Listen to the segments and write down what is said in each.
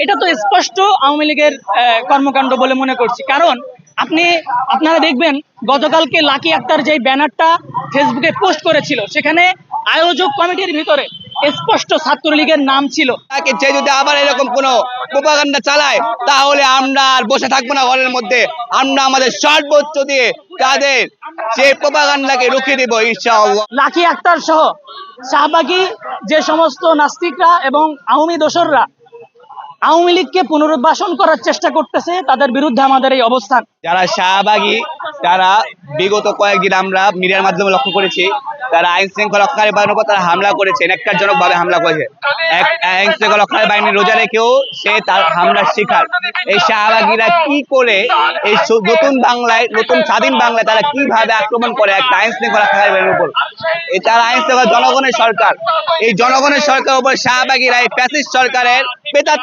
এটা তো স্পষ্ট আওয়ামী লীগের কর্মকাণ্ড বলে মনে করছি। কারণ আপনারা দেখবেন গতকালকে লাকি আক্তার যে ব্যানারটা ফেসবুকে পোস্ট করেছিল, সেখানে আয়োজক কমিটির ভিতরে স্পষ্ট ছাত্রলীগের নাম ছিল। সে যদি আবার এরকম কোন প্রোপাগান্ডা চালায় তাহলে আমরা আর বসে থাকবো না ঘরের মধ্যে। আমরা আমাদের সর্বোচ্চ দিয়ে তাদের সেই প্রোপাগান্ডাকে রুখে দেব ইনশাআল্লাহ। লাকি আক্তার সহ শাহবাগী যে সমস্ত নাস্তিকরা এবং আওয়ামী দোসররা আওয়ামী লীগকে পুনর্বাসন করার চেষ্টা করতেছে, তাদের বিরুদ্ধে আমাদের এই অবস্থান। যারা শাহবাগী তারা বিগত কয়েকদিন আমরা মিডিয়ার মাধ্যমে লক্ষ্য করেছি, তারা আইন শৃঙ্খলা রক্ষাকারী বাহিনীর উপর তারা হামলা করেছে, ন্যাক্কারজনক ভাবে হামলা করেছে। এক আইন শৃঙ্খলা রক্ষাকারী বাহিনী রোজা রেখেও সে তার হামলার শিকার। এই শাহবাগীরা কি করে এই নতুন বাংলায়, নতুন স্বাধীন বাংলায় তারা কিভাবে আক্রমণ করে একটা আইন শৃঙ্খলা রক্ষাকারী বাহিনীর উপর? এই তারা আইন শৃঙ্খলা জনগণের সরকার, এই জনগণের সরকার উপর শাহবাগীরা এই ফ্যাসিস্ট সরকারের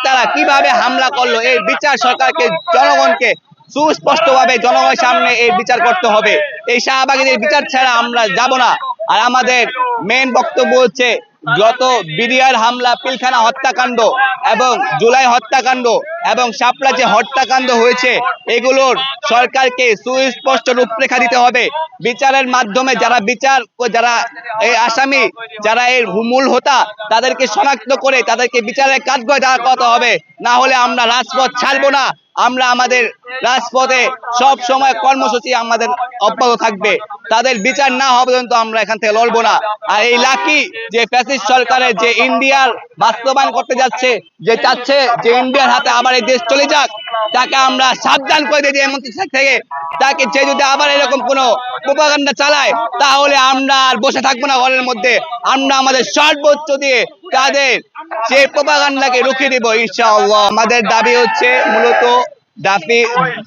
তারা কিভাবে হামলা করলো? এই বিচার সরকারকে, জনগণকে সুস্পষ্ট ভাবে জনগণের সামনে এই বিচার করতে হবে। এই শাহবাগীদের বিচার ছাড়া আমরা যাব না। আর আমাদের মেন বক্তব্য হচ্ছে, যত বিডিআর হামলা, পিলখানা হত্যাকাণ্ড এবং জুলাই হত্যাকাণ্ড এবং শাপলা যে হত্যাকাণ্ড হয়েছে, এগুলোর সরকারকে সুস্পষ্ট রূপরেখা দিতে হবে। বিচারের মাধ্যমে যারা এই আসামি, যারা এর মূল হোতা, তাদেরকে শনাক্ত করে তাদেরকে বিচারের কাঠগড়ায় দাঁড় করাতে হবে। না হলে আমরা রাজপথ ছাড়বো না। আমরা আমাদের রাজপথে সব সময় কর্মসূচি আমাদের অব্যাহত থাকবে। তাদের বিচার না হওয়া পর্যন্ত আমরা এখান থেকে লড়বো না। আর এই লাকি যে ফ্যাসিস্ট সরকারের যে ইন্ডিয়ার বাস্তবায়ন করতে যাচ্ছে, যে চাচ্ছে যে ইন্ডিয়ার হাতে আবার এই দেশ চলে যাক, তাকে আমরা সাবধান করে দিই মন্ত্রী থেকে। তাকে সে যদি আবার এরকম কোন প্রোপাগান্ডা চালায় তাহলে আমরা আর বসে থাকবো না ঘরের মধ্যে। আমরা আমাদের সর্বোচ্চ দিয়ে তাদের সেই প্রোপাগান্ডাকে রুখে দেব ইনশাআল্লাহ। আমাদের দাবি হচ্ছে মূলত দাবি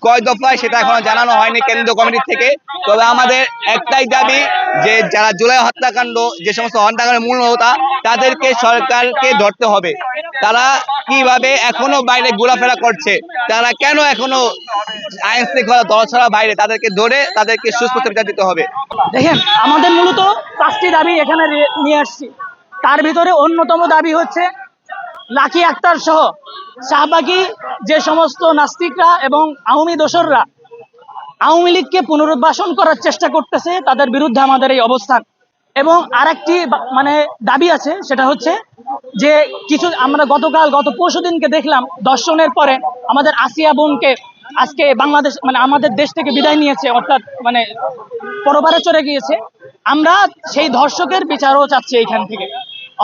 কয় দফায় সেটা এখনো জানানো হয়নি কেন্দ্রীয় কমিটি থেকে। তবে আমাদের একটাই দাবি, যে যারা জুলাই হত্যাকাণ্ড, যে সমস্ত হত্যাকাণ্ডের মূল হোতা, তাদেরকে সরকারকে ধরতে হবে। তারা কিভাবে এখনো বাইরে ঘোরাফেরা করছে, তারা কেন এখনো আইন শৃঙ্খলা দলছড়া বাইরে, তাদেরকে ধরে তাদেরকে সুস্পষ্ট বিচার দিতে হবে। দেখেন, আমাদের মূলত 5টি দাবি এখানে নিয়ে আসছি। তার ভিতরে অন্যতম দাবি হচ্ছে লাকি আক্তার সহ শাহবাগী যে সমস্ত নাস্তিকরা এবং আওয়ামী দোসররা আওয়ামী লীগকে পুনর্বাসন করার চেষ্টা করতেছে, তাদের বিরুদ্ধে আমাদের এই অবস্থান। এবং আরেকটি দাবি আছে, সেটা হচ্ছে যে আমরা গত পরশুদিনকে দেখলাম দর্শনের পরে আমাদের আসিয়া বোনকে আজকে বাংলাদেশ আমাদের দেশ থেকে বিদায় নিয়েছে, অর্থাৎ পরবারে চলে গিয়েছে। আমরা সেই ধর্ষকের বিচারও চাচ্ছি এইখান থেকে।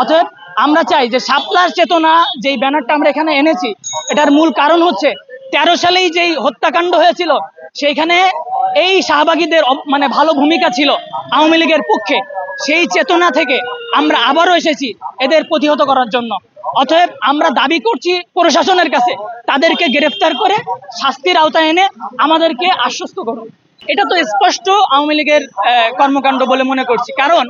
অতএব আমরা চাই যে শাপলার চেতনা যেই ব্যানারটা আমরা এখানে এনেছি, এটার মূল কারণ হচ্ছে 13 সালেই যেই হত্যাকাণ্ড হয়েছিল, সেইখানে এই শাহবাগীদের ভালো ভূমিকা ছিল আওয়ামী লীগের পক্ষে। সেই চেতনা থেকে আমরা আবারও এসেছি এদের প্রতিহত করার জন্য। অতএব আমরা দাবি করছি প্রশাসনের কাছে, তাদেরকে গ্রেফতার করে শাস্তির আওতায় এনে আমাদেরকে আশ্বস্ত করুন। এটা তো স্পষ্ট আওয়ামী লীগের কর্মকাণ্ড বলে মনে করছি। কারণ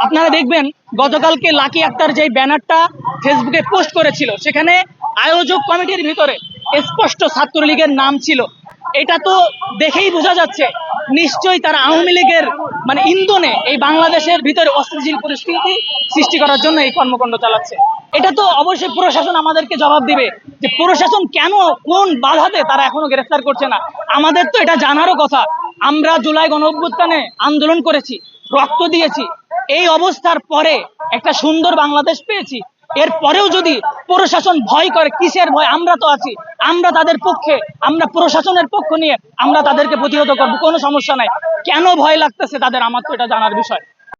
আপনারা দেখবেন গতকালকে লাকি আক্তার যে ব্যানারটা ফেসবুকে পোস্ট করেছিল, সেখানে আয়োজক কমিটির ভিতরে স্পষ্ট ছাত্রলীগের নাম ছিল। এটা তো দেখেই বোঝা যাচ্ছে নিশ্চয়ই তারা আওয়ামী লীগের ইন্ধনে এই বাংলাদেশের ভিতরে অস্থিতিশীল পরিস্থিতি সৃষ্টি করার জন্য এই কর্মকাণ্ড চালাচ্ছে। এটা তো অবশ্যই প্রশাসন আমাদেরকে জবাব দিবে যে প্রশাসন কেন, কোন বাধাতে তারা এখনো গ্রেফতার করছে না। আমাদের তো এটা জানারও কথা। আমরা জুলাই গণঅভ্যুত্থানে আন্দোলন করেছি, রক্ত দিয়েছি। এই অবস্থার পরে একটা সুন্দর বাংলাদেশ পেয়েছি। এরপরেও যদি প্রশাসন ভয় করে, কিসের ভয়? আমরা তো আছি, আমরা তাদের পক্ষে, আমরা প্রশাসনের পক্ষ নিয়ে আমরা তাদেরকে প্রতিহত করবো, কোনো সমস্যা নাই। কেন ভয় লাগতেছে তাদের, আমার তো এটা জানার বিষয়।